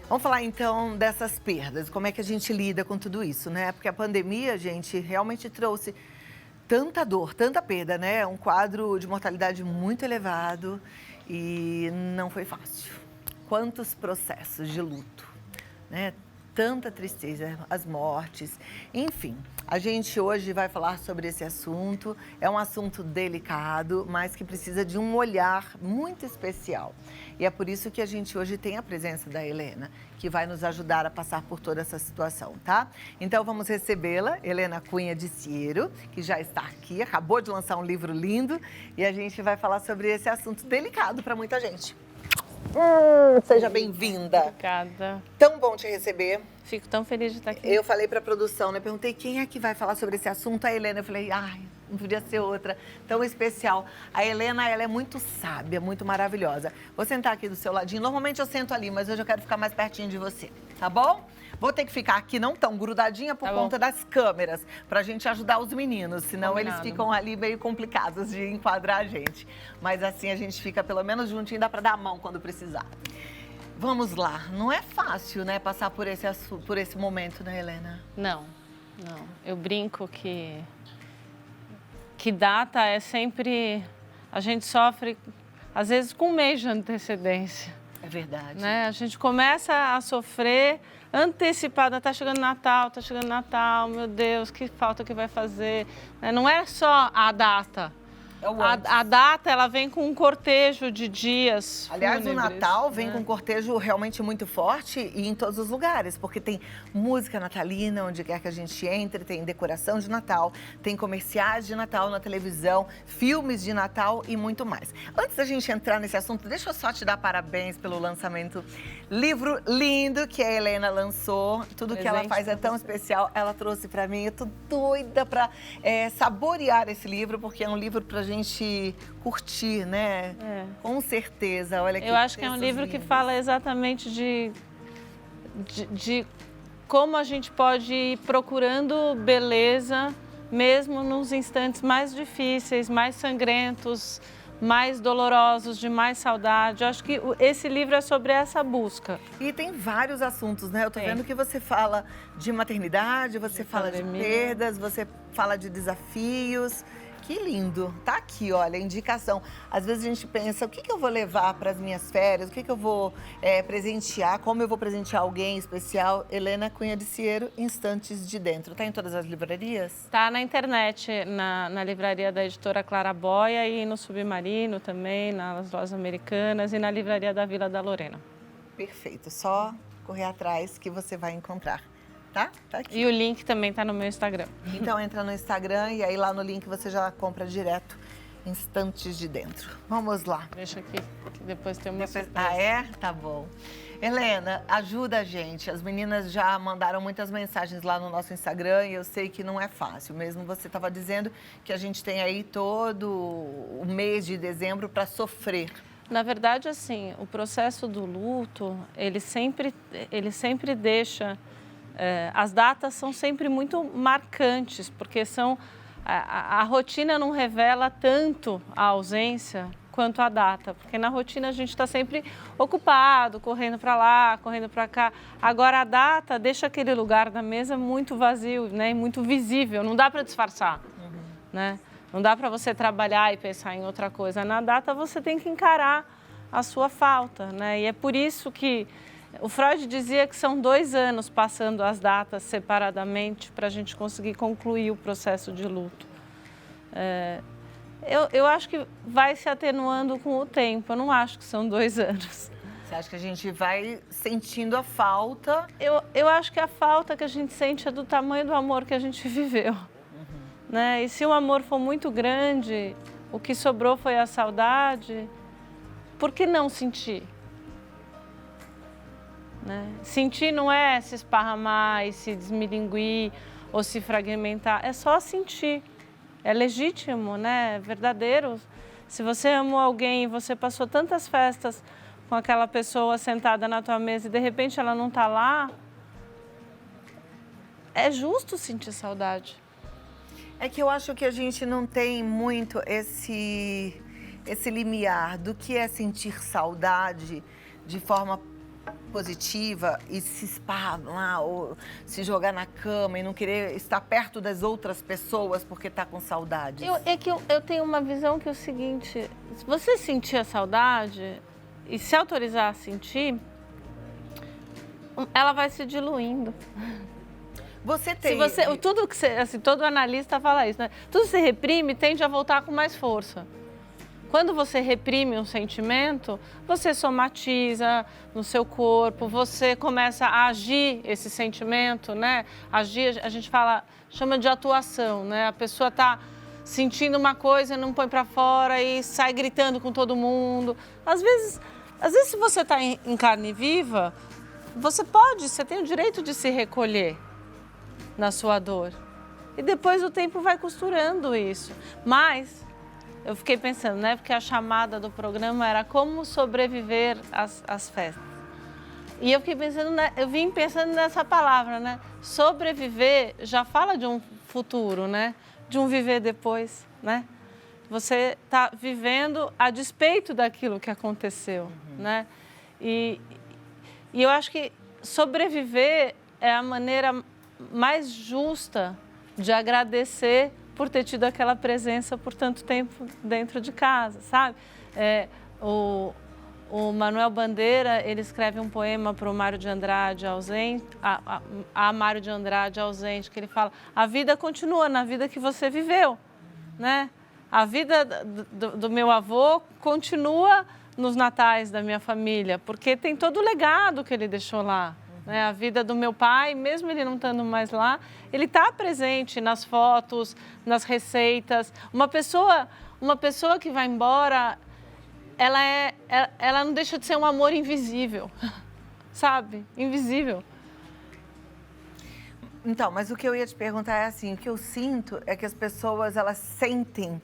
Vamos falar então dessas perdas, como é que a gente lida com tudo isso, né? Porque a pandemia, gente, realmente trouxe tanta dor, tanta perda, né? Um quadro de mortalidade muito elevado e não foi fácil. Quantos processos de luto, né? Tanta tristeza, as mortes, enfim. A gente hoje vai falar sobre esse assunto. É um assunto delicado, mas que precisa de um olhar muito especial. E é por isso que a gente hoje tem a presença da Helena, que vai nos ajudar a passar por toda essa situação, tá? Então vamos recebê-la, Helena Cunha de Ciero, que já está aqui, acabou de lançar um livro lindo e a gente vai falar sobre esse assunto delicado para muita gente. Seja bem-vinda. Obrigada. Tão bom te receber. Fico tão feliz de estar aqui. Eu falei para a produção, né? Perguntei quem é que vai falar sobre esse assunto. A Helena, eu falei, ai, não podia ser outra, tão especial. A Helena, ela é muito sábia, muito maravilhosa. Vou sentar aqui do seu ladinho. Normalmente eu sento ali, mas hoje eu quero ficar mais pertinho de você, tá bom? Vou ter que ficar aqui não tão grudadinha por conta das câmeras, pra gente ajudar os meninos, senão eles ficam ali meio complicados de enquadrar a gente. Mas assim a gente fica pelo menos juntinho, dá pra dar a mão quando precisar. Vamos lá, não é fácil, né, passar por esse momento, né, Helena? Não. Eu brinco que data é sempre... A gente sofre, às vezes, com um mês de antecedência. É verdade. Né? A gente começa a sofrer antecipada, tá chegando Natal, meu Deus, que falta que vai fazer. Não é só a data. A data, ela vem com um cortejo de dias. Aliás, fúnebres, o Natal vem com um cortejo realmente muito forte e em todos os lugares, porque tem música natalina, onde quer que a gente entre, tem decoração de Natal, tem comerciais de Natal na televisão, filmes de Natal e muito mais. Antes da gente entrar nesse assunto, deixa eu só te dar parabéns pelo lançamento. Livro lindo que a Helena lançou, tudo que ela faz é tão especial, ela trouxe pra mim, eu tô doida pra saborear esse livro, porque é um livro pra gente curtir, né? Com certeza, olha que eu acho que é um livro que fala exatamente de como a gente pode ir procurando beleza, mesmo nos instantes mais difíceis, mais sangrentos, mais dolorosos, de mais saudade. Eu acho que esse livro é sobre essa busca. E tem vários assuntos, né? Eu tô vendo que você fala de maternidade, você fala de perdas, você fala de desafios. Que lindo. Tá aqui, olha, a indicação. Às vezes a gente pensa, o que eu vou levar para as minhas férias? O que eu vou presentear? Como eu vou presentear alguém especial? Helena Cunha de Ciero, Instantes de Dentro. Tá em todas as livrarias? Tá na internet, na livraria da editora Claraboia e no Submarino também, nas lojas americanas e na livraria da Vila da Lorena. Perfeito. Só correr atrás que você vai encontrar. Tá? Tá aqui. E o link também tá no meu Instagram. Então entra no Instagram e aí lá no link você já compra direto Instantes de Dentro. Vamos lá. Deixa aqui, que depois tem uma surpresa. Ah, é? Tá bom. Helena, ajuda a gente. As meninas já mandaram muitas mensagens lá no nosso Instagram e eu sei que não é fácil. Mesmo você estava dizendo que a gente tem aí todo o mês de dezembro para sofrer. Na verdade, assim, o processo do luto, ele sempre deixa... as datas são sempre muito marcantes, porque a rotina não revela tanto a ausência quanto a data, porque na rotina a gente está sempre ocupado, correndo para lá, correndo para cá. Agora a data deixa aquele lugar da mesa muito vazio, né, e muito visível, não dá para disfarçar, né? Não dá para você trabalhar e pensar em outra coisa. Na data você tem que encarar a sua falta, né? E é por isso que o Freud dizia que são 2 anos passando as datas separadamente para a gente conseguir concluir o processo de luto. Eu acho que vai se atenuando com o tempo, eu não acho que são 2 anos. Você acha que a gente vai sentindo a falta? Eu acho que a falta que a gente sente é do tamanho do amor que a gente viveu. Né? E se o amor for muito grande, o que sobrou foi a saudade, por que não sentir? Né? Sentir não é se esparramar e se desmilinguir ou se fragmentar, é só sentir. É legítimo, né? É verdadeiro. Se você amou alguém e você passou tantas festas com aquela pessoa sentada na tua mesa e de repente ela não está lá, é justo sentir saudade. É que eu acho que a gente não tem muito esse limiar do que é sentir saudade de forma positiva e se espalhar ou se jogar na cama e não querer estar perto das outras pessoas porque está com saudade? Eu tenho uma visão que é o seguinte, se você sentir a saudade e se autorizar a sentir, ela vai se diluindo. Você tem... Tudo que você, assim, todo analista fala isso, né? Tudo que você reprime tende a voltar com mais força. Quando você reprime um sentimento, você somatiza no seu corpo, você começa a agir esse sentimento, né? Agir, a gente chama de atuação, né? A pessoa está sentindo uma coisa, não põe para fora e sai gritando com todo mundo. Às vezes se você está em carne viva, você tem o direito de se recolher na sua dor. E depois o tempo vai costurando isso. Mas eu fiquei pensando, né? Porque a chamada do programa era como sobreviver às festas. E eu fiquei pensando, eu vim pensando nessa palavra, né? Sobreviver já fala de um futuro, né? De um viver depois, né? Você está vivendo a despeito daquilo que aconteceu, né? E eu acho que sobreviver é a maneira mais justa de agradecer por ter tido aquela presença por tanto tempo dentro de casa, sabe? O Manuel Bandeira, ele escreve um poema para o Mário de Andrade ausente, a Mário de Andrade ausente, que ele fala: a vida continua na vida que você viveu, né? A vida do meu avô continua nos natais da minha família, porque tem todo o legado que ele deixou lá. A vida do meu pai, mesmo ele não estando mais lá, ele está presente nas fotos, nas receitas. Uma pessoa que vai embora, ela não deixa de ser um amor invisível, sabe? Invisível. Então, mas o que eu ia te perguntar é assim, o que eu sinto é que as pessoas, elas sentem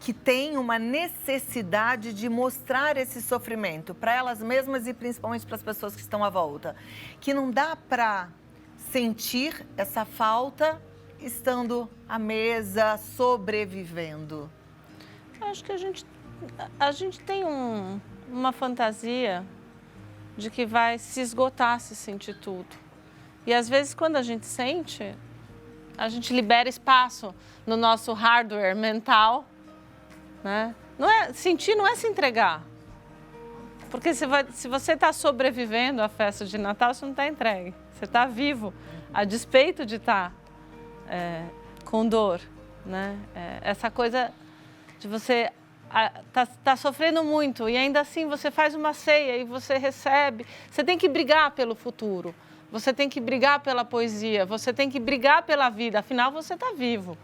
que tem uma necessidade de mostrar esse sofrimento para elas mesmas e principalmente para as pessoas que estão à volta. Que não dá para sentir essa falta estando à mesa, sobrevivendo. Acho que a gente tem uma fantasia de que vai se esgotar se sentir tudo. E às vezes quando a gente sente, a gente libera espaço no nosso hardware mental, né? Sentir não é se entregar. Porque se você está sobrevivendo à festa de Natal, você não está entregue. Você está vivo, a despeito de estar com dor, né? Essa coisa de você tá sofrendo muito e ainda assim você faz uma ceia e você recebe. Você tem que brigar pelo futuro. Você tem que brigar pela poesia. Você tem que brigar pela vida. Afinal, você está vivo.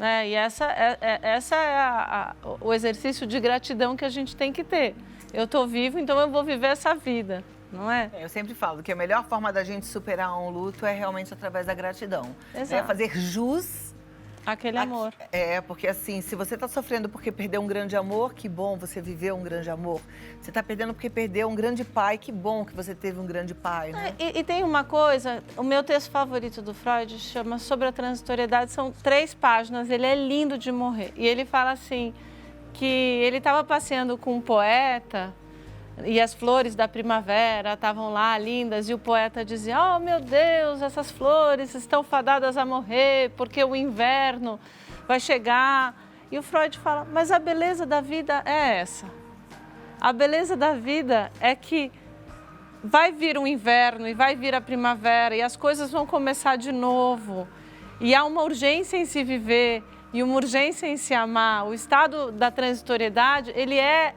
E essa é o exercício de gratidão que a gente tem que ter. Eu estou vivo, então eu vou viver essa vida, não é? Eu sempre falo que a melhor forma da gente superar um luto é realmente através da gratidão. Exato. Fazer jus aquele amor. Porque assim, se você está sofrendo porque perdeu um grande amor, que bom, você viveu um grande amor. Você está perdendo porque perdeu um grande pai, que bom que você teve um grande pai, né? E tem uma coisa, o meu texto favorito do Freud chama Sobre a Transitoriedade, são 3 páginas, ele é lindo de morrer. E ele fala assim, que ele estava passeando com um poeta e as flores da primavera estavam lá lindas e o poeta dizia: oh meu Deus, essas flores estão fadadas a morrer porque o inverno vai chegar. E o Freud fala: mas a beleza da vida é essa. A beleza da vida é que vai vir um inverno e vai vir a primavera e as coisas vão começar de novo. E há uma urgência em se viver e uma urgência em se amar. O estado da transitoriedade, ele é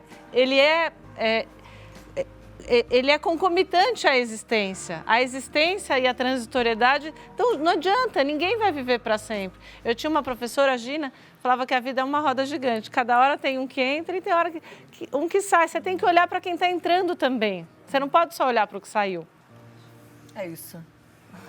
concomitante à existência. A existência e a transitoriedade, então não adianta, ninguém vai viver para sempre. Eu tinha uma professora, Gina, falava que a vida é uma roda gigante. Cada hora tem um que entra e tem hora um que sai. Você tem que olhar para quem está entrando também. Você não pode só olhar para o que saiu. É isso.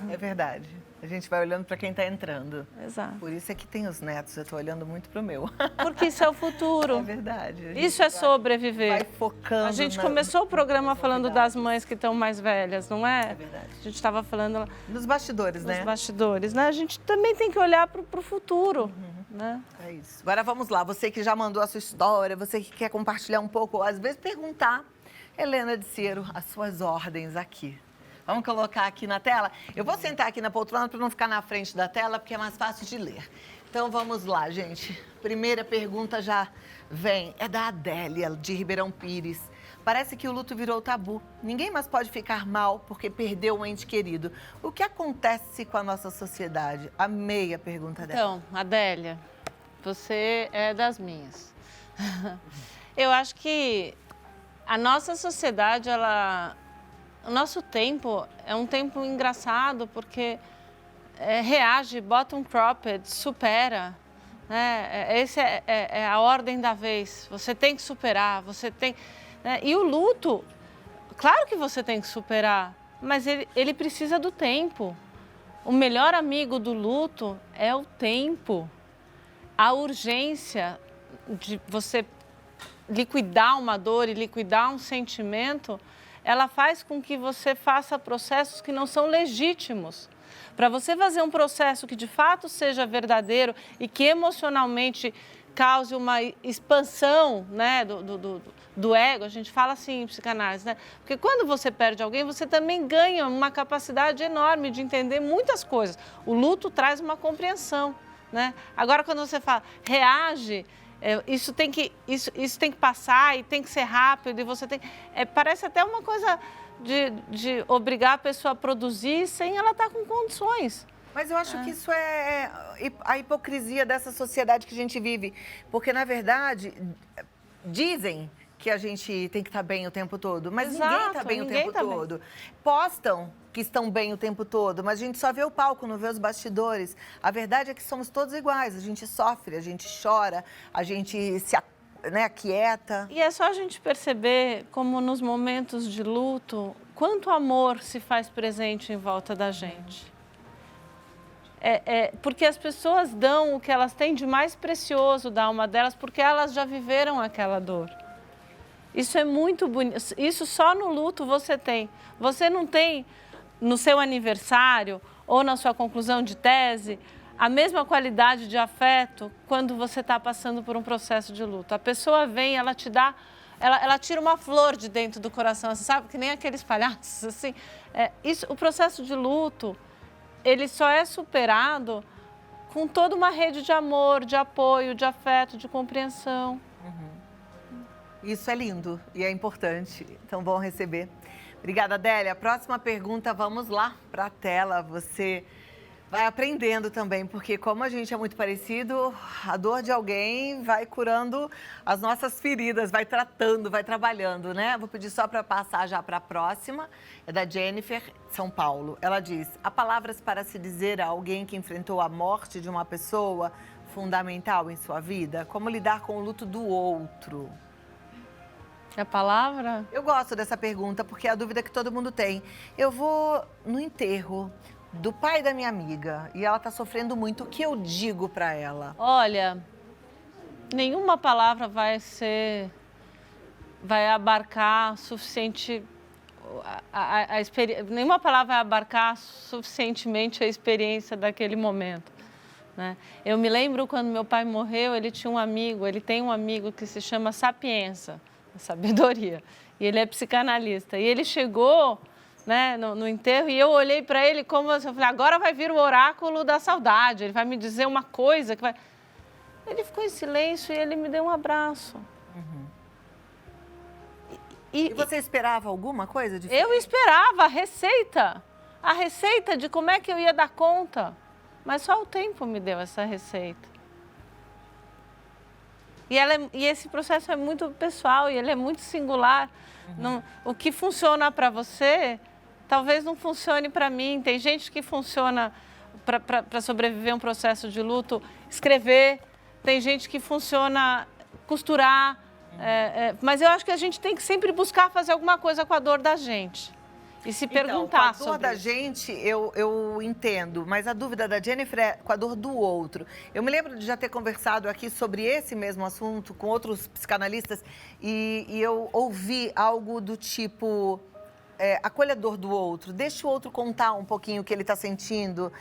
É verdade. A gente vai olhando para quem está entrando. Exato. Por isso é que tem os netos, eu estou olhando muito para o meu. Porque isso é o futuro. É verdade. Isso é sobreviver. Vai focando. A gente começou o programa falando das mães que estão mais velhas, não é? É verdade. A gente estava falando... Nos bastidores, né? Nos bastidores, né? A gente também tem que olhar para o futuro, né? É isso. Agora vamos lá, você que já mandou a sua história, você que quer compartilhar um pouco, ou às vezes perguntar Helena de Ciero, as suas ordens aqui. Vamos colocar aqui na tela? Eu vou sentar aqui na poltrona para não ficar na frente da tela, porque é mais fácil de ler. Então, vamos lá, gente. Primeira pergunta já vem. É da Adélia, de Ribeirão Pires. Parece que o luto virou tabu. Ninguém mais pode ficar mal porque perdeu um ente querido. O que acontece com a nossa sociedade? Amei a pergunta dela. Então, Adélia, você é das minhas. Eu acho que a nossa sociedade, o nosso tempo é um tempo engraçado porque reage, bota um cropped, supera. Essa é a ordem da vez. Você tem que superar, você tem... E o luto, claro que você tem que superar, mas ele precisa do tempo. O melhor amigo do luto é o tempo. A urgência de você liquidar uma dor e liquidar um sentimento, ela faz com que você faça processos que não são legítimos. Para você fazer um processo que de fato seja verdadeiro e que emocionalmente cause uma expansão, né, do ego, a gente fala assim em psicanálise, né? Porque quando você perde alguém, você também ganha uma capacidade enorme de entender muitas coisas. O luto traz uma compreensão, né? Agora, quando você fala, reage, isso tem que passar e tem que ser rápido e você tem... parece até uma coisa de obrigar a pessoa a produzir sem ela estar com condições. Mas eu acho que isso é a hipocrisia dessa sociedade que a gente vive. Porque, na verdade, dizem que a gente tem que estar bem o tempo todo, mas ninguém está bem o tempo todo. Postam que estão bem o tempo todo, mas a gente só vê o palco, não vê os bastidores. A verdade é que somos todos iguais. A gente sofre, a gente chora, a gente se aquieta. E é só a gente perceber como nos momentos de luto, quanto amor se faz presente em volta da gente. Porque as pessoas dão o que elas têm de mais precioso da alma delas, porque elas já viveram aquela dor. Isso é muito bonito. Isso só no luto você tem. Você não tem no seu aniversário ou na sua conclusão de tese a mesma qualidade de afeto quando você está passando por um processo de luto. A pessoa vem, ela te dá, ela tira uma flor de dentro do coração, assim, sabe? Que nem aqueles palhaços, assim. O processo de luto, ele só é superado com toda uma rede de amor, de apoio, de afeto, de compreensão. Isso é lindo e é importante. Então, bom receber. Obrigada, Adélia. Próxima pergunta, vamos lá para a tela. Você vai aprendendo também, porque como a gente é muito parecido, a dor de alguém vai curando as nossas feridas, vai tratando, vai trabalhando, né? Vou pedir só para passar já para a próxima. É da Jennifer, São Paulo. Ela diz, há palavras para se dizer a alguém que enfrentou a morte de uma pessoa fundamental em sua vida? Como lidar com o luto do outro? A palavra? Eu gosto dessa pergunta, porque é a dúvida que todo mundo tem. Eu vou no enterro do pai da minha amiga e ela está sofrendo muito. O que eu digo para ela? Olha, nenhuma palavra vai abarcar suficiente... nenhuma palavra vai abarcar suficientemente a experiência daquele momento, né? Eu me lembro quando meu pai morreu, ele tem um amigo que se chama Sapienza, sabedoria, e ele é psicanalista. E ele chegou, né, no enterro e eu olhei para ele como eu falei, agora vai vir o oráculo da saudade, ele vai me dizer uma coisa que vai... Ele ficou em silêncio e ele me deu um abraço. E você esperava alguma coisa diferente? Eu esperava a receita de como é que eu ia dar conta, mas só o tempo me deu essa receita. E esse processo é muito pessoal e ele é muito singular. O que funciona para você, talvez não funcione para mim. Tem gente que funciona para sobreviver a um processo de luto, escrever. Tem gente que funciona costurar. Mas eu acho que a gente tem que sempre buscar fazer alguma coisa com a dor da gente. E se perguntar sobre isso. Com a dor da gente, eu entendo, mas a dúvida da Jennifer é com a dor do outro. Eu me lembro de já ter conversado aqui sobre esse mesmo assunto com outros psicanalistas e eu ouvi algo do tipo, acolhedor do outro, deixa o outro contar um pouquinho o que ele está sentindo,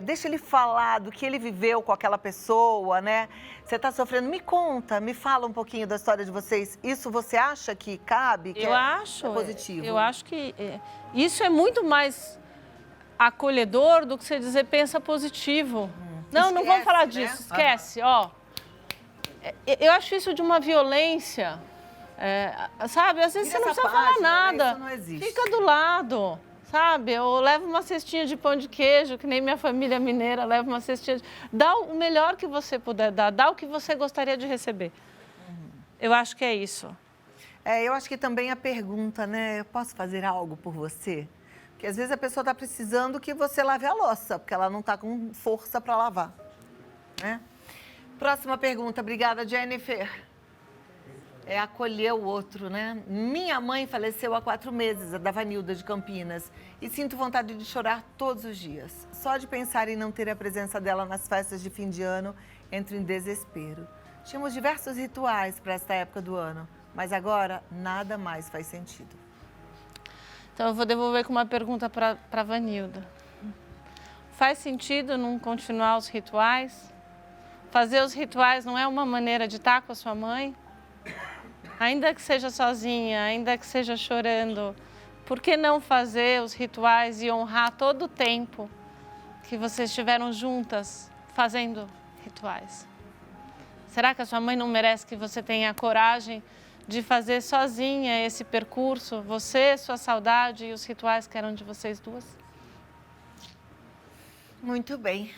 deixa ele falar do que ele viveu com aquela pessoa, né? Você está sofrendo, me conta, me fala um pouquinho da história de vocês. Isso você acha que cabe? Que acho, é positivo? Eu acho que isso é muito mais acolhedor do que você dizer pensa positivo. Não vamos falar disso, esquece, ó. Eu acho isso de uma violência, sabe? Às vezes você não precisa falar nada, isso não existe. Fica do lado, sabe? Ou leva uma cestinha de pão de queijo, que nem minha família mineira leva uma cestinha. Dá o melhor que você puder dar, dá o que você gostaria de receber. Eu acho que é isso. Eu acho que também a pergunta, né? Eu posso fazer algo por você? Porque às vezes a pessoa está precisando que você lave a louça, porque ela não está com força para lavar, né? Próxima pergunta, obrigada, Jennifer. É acolher o outro, né? Minha mãe faleceu há 4 meses, a da Vanilda de Campinas, e sinto vontade de chorar todos os dias. Só de pensar em não ter a presença dela nas festas de fim de ano, entro em desespero. Tínhamos diversos rituais para esta época do ano, mas agora nada mais faz sentido. Então, eu vou devolver com uma pergunta para a Vanilda. Faz sentido não continuar os rituais? Fazer os rituais não é uma maneira de estar com a sua mãe? Ainda que seja sozinha, ainda que seja chorando, por que não fazer os rituais e honrar todo o tempo que vocês estiveram juntas fazendo rituais? Será que a sua mãe não merece que você tenha a coragem de fazer sozinha esse percurso, você, sua saudade e os rituais que eram de vocês duas? Muito bem.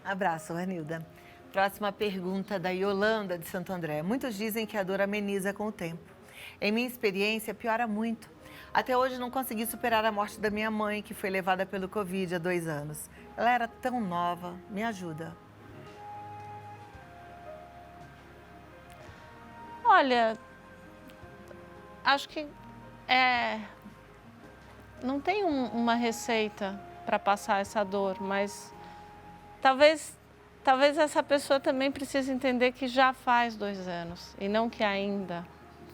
Abraço, Vanilda. Próxima pergunta da Yolanda de Santo André. Muitos dizem que a dor ameniza com o tempo. Em minha experiência, piora muito. Até hoje não consegui superar a morte da minha mãe, que foi levada pelo Covid há 2 anos. Ela era tão nova. Me ajuda. Olha, acho que não tem uma receita para passar essa dor, mas talvez essa pessoa também precise entender que já faz 2 anos e não que ainda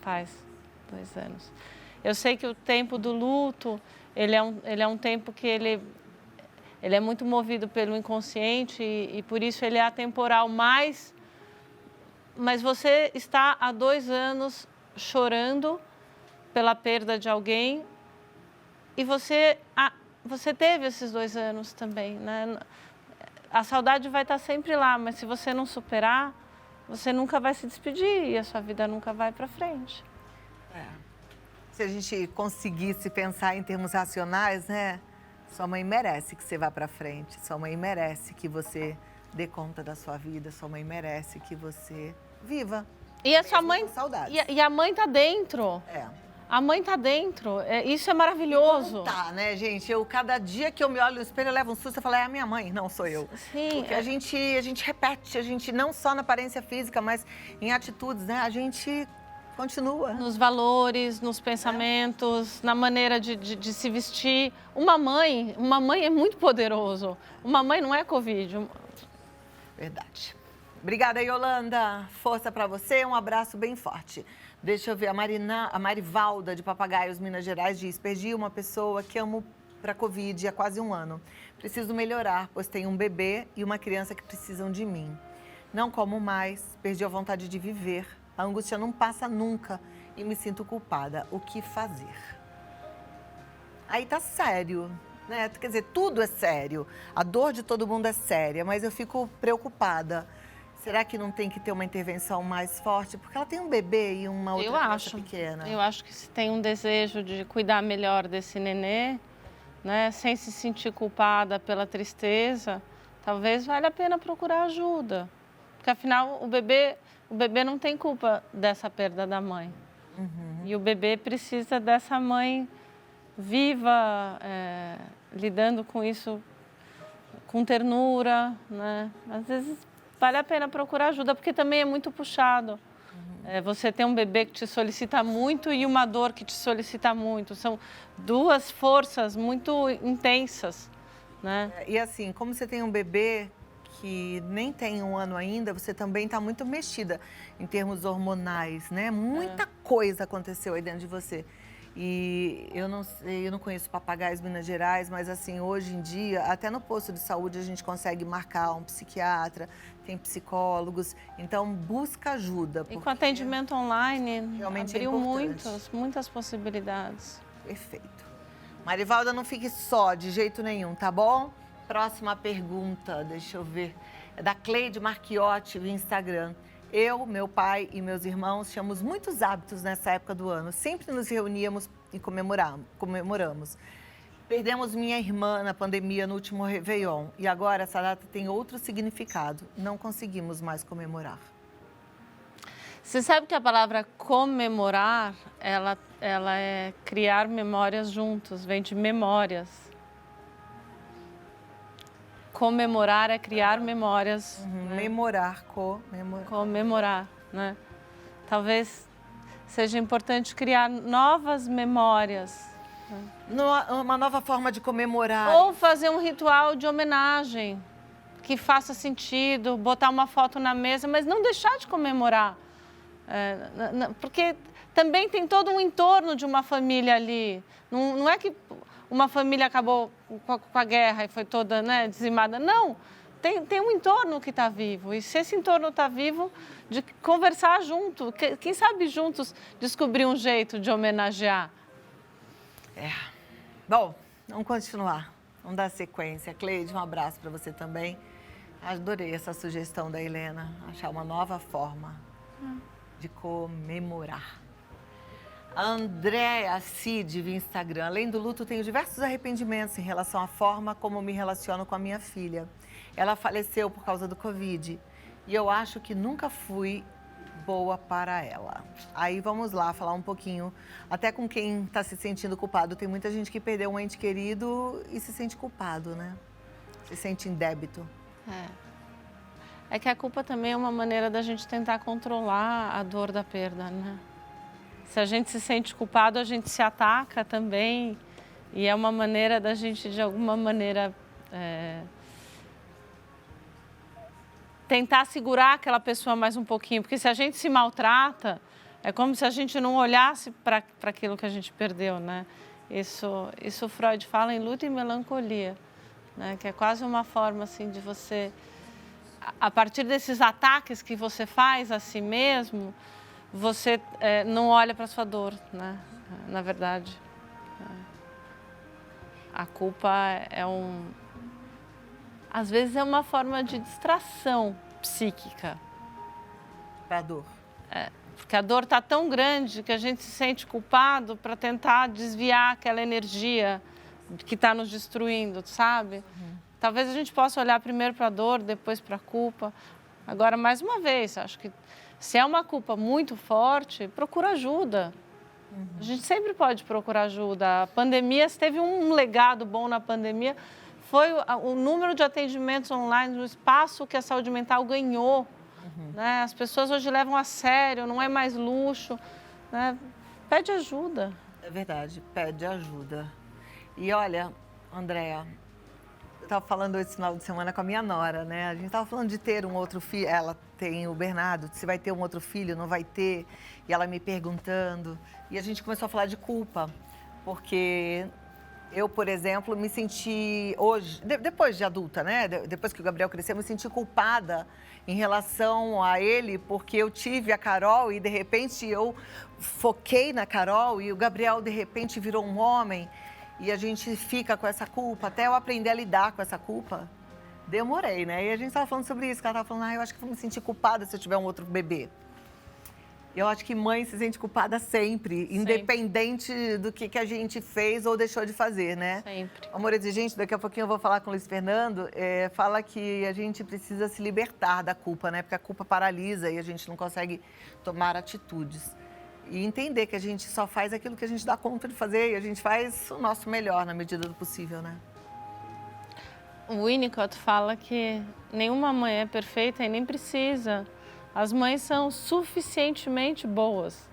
faz 2 anos. Eu sei que o tempo do luto, ele é um tempo que ele é muito movido pelo inconsciente e por isso ele é atemporal, mas você está há 2 anos chorando pela perda de alguém e você teve esses 2 anos também, né? A saudade vai estar sempre lá, mas se você não superar, você nunca vai se despedir e a sua vida nunca vai para frente. Se a gente conseguisse pensar em termos racionais, né? Sua mãe merece que você vá para frente, sua mãe merece que você dê conta da sua vida, sua mãe merece que você viva. E a sua mãe, e a mãe tá dentro. A mãe tá dentro, isso é maravilhoso. Tá, né, gente? Cada dia que eu me olho no espelho, eu levo um susto e falo, é a minha mãe, não sou eu. Sim. Porque a gente repete, a gente não só na aparência física, mas em atitudes, né? A gente continua. Nos valores, nos pensamentos, na maneira de se vestir. Uma mãe é muito poderoso. Uma mãe não é Covid. Verdade. Obrigada, Yolanda. Força pra você, um abraço bem forte. Deixa eu ver, a Marivalda, de Papagaios, Minas Gerais, diz: perdi uma pessoa que amo para a Covid há quase 1 ano. Preciso melhorar, pois tenho um bebê e uma criança que precisam de mim. Não como mais, perdi a vontade de viver. A angústia não passa nunca e me sinto culpada. O que fazer? Aí tá sério, né? Quer dizer, tudo é sério. A dor de todo mundo é séria, mas eu fico preocupada. Será que não tem que ter uma intervenção mais forte? Porque ela tem um bebê e uma outra criança pequena. Eu acho que se tem um desejo de cuidar melhor desse nenê, né, sem se sentir culpada pela tristeza, talvez valha a pena procurar ajuda. Porque, afinal, o bebê não tem culpa dessa perda da mãe. E o bebê precisa dessa mãe viva, lidando com isso com ternura, né? Às vezes vale a pena procurar ajuda, porque também é muito puxado. Você tem um bebê que te solicita muito e uma dor que te solicita muito. São 2 forças muito intensas, né? E assim, como você tem um bebê que nem tem 1 ano ainda, você também está muito mexida em termos hormonais, né? Muita coisa aconteceu aí dentro de você. E eu não sei, eu não conheço Papagaios Minas Gerais, mas assim, hoje em dia, até no posto de saúde a gente consegue marcar um psiquiatra, tem psicólogos, então busca ajuda. E com atendimento online, realmente abriu importante. muitas possibilidades. Perfeito. Marivalda, não fique só, de jeito nenhum, tá bom? Próxima pergunta, deixa eu ver. É da Cleide Marchiotti, do Instagram. Eu, meu pai e meus irmãos tínhamos muitos hábitos nessa época do ano. Sempre nos reuníamos e comemoramos. Perdemos minha irmã na pandemia no último Réveillon. E agora essa data tem outro significado. Não conseguimos mais comemorar. Você sabe que a palavra comemorar, ela é criar memórias juntos, vem de memórias. Comemorar é criar memórias. Né? Comemorar, né? Talvez seja importante criar novas memórias. Uma nova forma de comemorar. Ou fazer um ritual de homenagem que faça sentido, botar uma foto na mesa, mas não deixar de comemorar. Porque também tem todo um entorno de uma família ali. Não é que uma família acabou com a guerra e foi toda, né, dizimada. Não, tem um entorno que está vivo. E se esse entorno está vivo, de conversar junto. Quem sabe juntos descobrir um jeito de homenagear. Bom, vamos continuar. Vamos dar sequência. Cleide, um abraço para você também. Adorei essa sugestão da Helena. Achar uma nova forma de comemorar. A Andréa Cid, via Instagram. Além do luto, tenho diversos arrependimentos em relação à forma como me relaciono com a minha filha. Ela faleceu por causa do Covid e eu acho que nunca fui boa para ela. Aí vamos lá falar um pouquinho, até com quem está se sentindo culpado. Tem muita gente que perdeu um ente querido e se sente culpado, né? Se sente em débito. É que a culpa também é uma maneira da gente tentar controlar a dor da perda, né? Se a gente se sente culpado, a gente se ataca também. E é uma maneira da gente, de alguma maneira, tentar segurar aquela pessoa mais um pouquinho. Porque se a gente se maltrata, é como se a gente não olhasse para aquilo que a gente perdeu, né? Isso Freud fala em luto e melancolia, né? Que é quase uma forma assim, de você, a partir desses ataques que você faz a si mesmo, você não olha para a sua dor, né? Na verdade. A culpa às vezes é uma forma de distração psíquica. Da dor. Porque a dor está tão grande que a gente se sente culpado para tentar desviar aquela energia que está nos destruindo, sabe? Talvez a gente possa olhar primeiro para a dor, depois para a culpa. Agora, mais uma vez, acho que se é uma culpa muito forte, procura ajuda. A gente sempre pode procurar ajuda. A pandemia, se teve um legado bom na pandemia, foi o número de atendimentos online, o espaço que a saúde mental ganhou. Né? As pessoas hoje levam a sério, não é mais luxo. Né? Pede ajuda. É verdade, pede ajuda. E olha, Andréa, eu estava falando esse final de semana com a minha nora, né? A gente estava falando de ter um outro filho, ela tem o Bernardo, se vai ter um outro filho, não vai ter. E ela me perguntando. E a gente começou a falar de culpa, porque eu, por exemplo, me senti hoje, depois de adulta, né? Depois que o Gabriel cresceu, eu me senti culpada em relação a ele, porque eu tive a Carol e, de repente, eu foquei na Carol e o Gabriel, de repente, virou um homem. E a gente fica com essa culpa, até eu aprender a lidar com essa culpa, demorei, né? E a gente estava falando sobre isso, que ela estava falando, eu acho que eu vou me sentir culpada se eu tiver um outro bebê. Eu acho que mãe se sente culpada sempre, independente do que a gente fez ou deixou de fazer, né? Sempre. Amor exigente, daqui a pouquinho eu vou falar com o Luiz Fernando, fala que a gente precisa se libertar da culpa, né? Porque a culpa paralisa e a gente não consegue tomar atitudes. E entender que a gente só faz aquilo que a gente dá conta de fazer e a gente faz o nosso melhor na medida do possível, né? O Winnicott fala que nenhuma mãe é perfeita e nem precisa. As mães são suficientemente boas.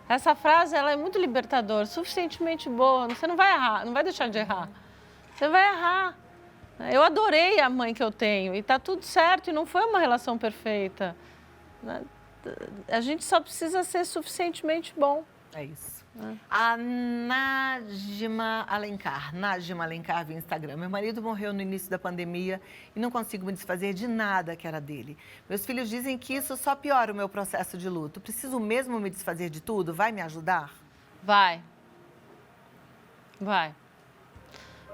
Essa frase, ela é muito libertadora, suficientemente boa. Você não vai errar, não vai deixar de errar. Você vai errar. Eu adorei a mãe que eu tenho e tá tudo certo e não foi uma relação perfeita. A gente só precisa ser suficientemente bom. É isso. A Nájima Alencar via Instagram. Meu marido morreu no início da pandemia e não consigo me desfazer de nada que era dele. Meus filhos dizem que isso só piora o meu processo de luto. Preciso mesmo me desfazer de tudo? Vai me ajudar? Vai.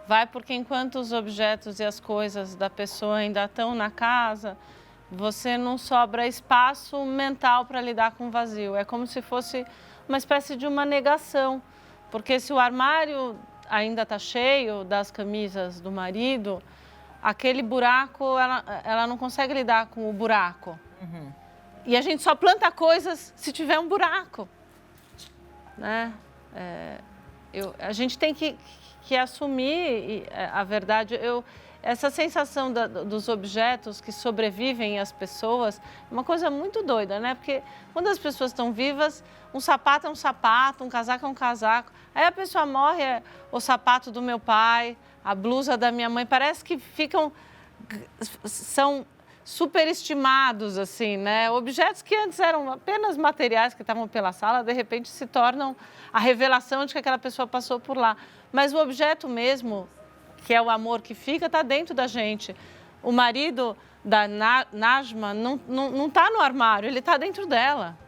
Vai porque enquanto os objetos e as coisas da pessoa ainda estão na casa, você não sobra espaço mental para lidar com o vazio. É como se fosse uma espécie de uma negação, porque se o armário ainda está cheio das camisas do marido, aquele buraco, ela não consegue lidar com o buraco. Uhum. E a gente só planta coisas se tiver um buraco, né? A gente tem que assumir a verdade. Essa sensação dos objetos que sobrevivem às pessoas é uma coisa muito doida, né? Porque quando as pessoas estão vivas, um sapato é um sapato, um casaco é um casaco. Aí a pessoa morre, é o sapato do meu pai, a blusa da minha mãe. Parece que são superestimados, assim, né? Objetos que antes eram apenas materiais que estavam pela sala, de repente se tornam a revelação de que aquela pessoa passou por lá. Mas o objeto mesmo, que é o amor que fica, está dentro da gente. O marido da Najma não está no armário, ele está dentro dela.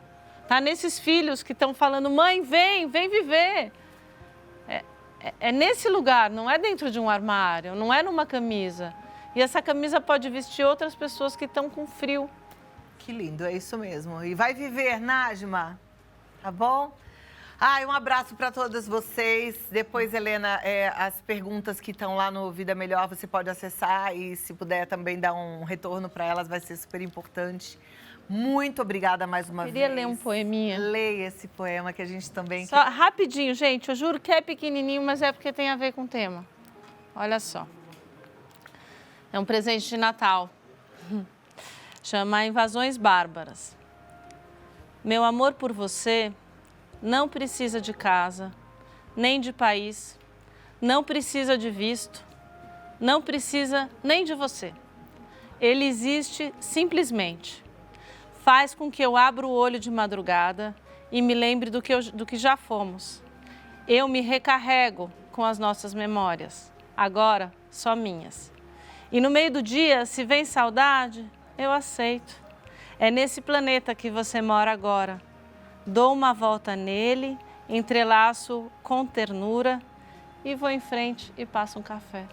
Está nesses filhos que estão falando, mãe, vem viver. É nesse lugar, não é dentro de um armário, não é numa camisa. E essa camisa pode vestir outras pessoas que estão com frio. Que lindo, é isso mesmo. E vai viver, Najma, tá bom? Um abraço para todas vocês. Depois, Helena, as perguntas que estão lá no Vida Melhor, você pode acessar e se puder também dar um retorno para elas, vai ser super importante. Muito obrigada mais uma vez. Queria ler um poeminha. Leia esse poema que a gente também... Só rapidinho, gente, eu juro que é pequenininho, mas é porque tem a ver com o tema. Olha só. É um presente de Natal. Chama Invasões Bárbaras. Meu amor por você não precisa de casa, nem de país, não precisa de visto, não precisa nem de você. Ele existe simplesmente. Faz com que eu abra o olho de madrugada e me lembre do que já fomos. Eu me recarrego com as nossas memórias, agora só minhas. E no meio do dia, se vem saudade, eu aceito. É nesse planeta que você mora agora. Dou uma volta nele, entrelaço com ternura e vou em frente e passo um café.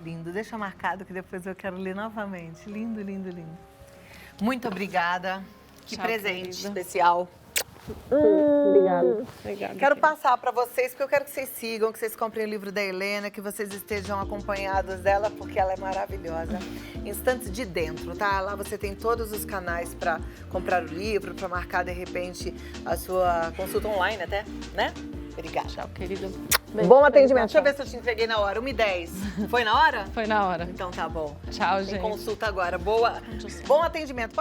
Lindo, deixa marcado que depois eu quero ler novamente. Lindo, lindo, lindo. Muito obrigada. Que Tchau, presente querida. especial. Obrigada. Quero passar para vocês, porque eu quero que vocês sigam, que vocês comprem o livro da Helena, que vocês estejam acompanhados dela, porque ela é maravilhosa. Instantes de Dentro, tá? Lá você tem todos os canais para comprar o livro, para marcar, de repente, a sua consulta online até, né? Obrigada. Tchau, querida. Bom atendimento. Deixa eu ver se eu te entreguei na hora. 1h10. Foi na hora? Foi na hora. Então tá bom. Tchau, Tem gente. consulta agora. Bom atendimento.